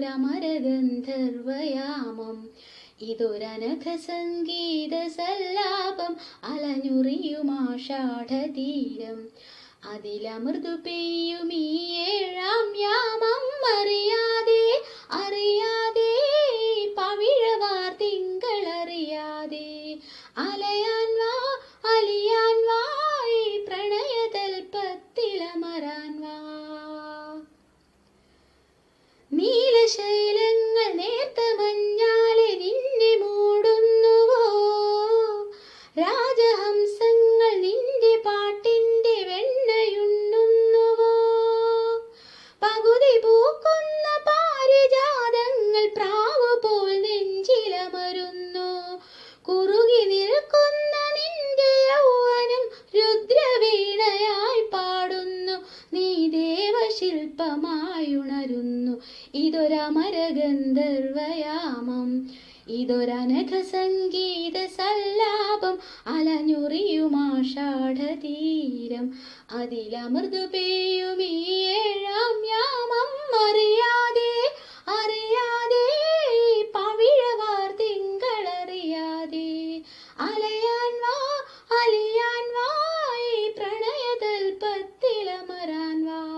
ഇതൊരമരഗന്ധർവയാമം, ഇതൊരനഘ സംഗീത സല്ലാപം, അലഞ്ഞുറിയുമാഷാഢതീരം. അതിലമൃദു പെയ്യും ഈ ഏഴാം യാമം, അറിയാതെ അറിയാതെ പവിഴവാർ തിങ്കളറിയാതെ, അലയാൻ വാ അലിയാൻ വാ ഈ പ്രണയതൽപ്പത്തിലമരാൻ വാ. നീലശൈലങ്ങൾ നേർത്ത മഞ്ഞാലെ നിന്നെ മൂടുന്നുവോ, രാജഹംസങ്ങൾ നിന്റെ പാട്ടിന്റെ വെണ്ണയുണ്ണുന്നുവോ, പകുതി പൂക്കുന്ന പാരിജാതങ്ങൾ പ്രാവ് പോൽ നെഞ്ചിലമരുന്നു, കുറുകി നിൽക്കുന്ന നിന്റെ യൗവനം രുദ്രവീണയായി പാടുന്നു, നീ ദേവശില്പമായുണരുന്നു. ഇതൊരമരഗന്ധർവയാമം, ഇതൊരനഘ സംഗീത സല്ലാപം, അലഞ്ഞുറിയുമാഷാഢതീരം. അതിലമൃദു പെയ്യും ഈ ഏഴാം യാമം,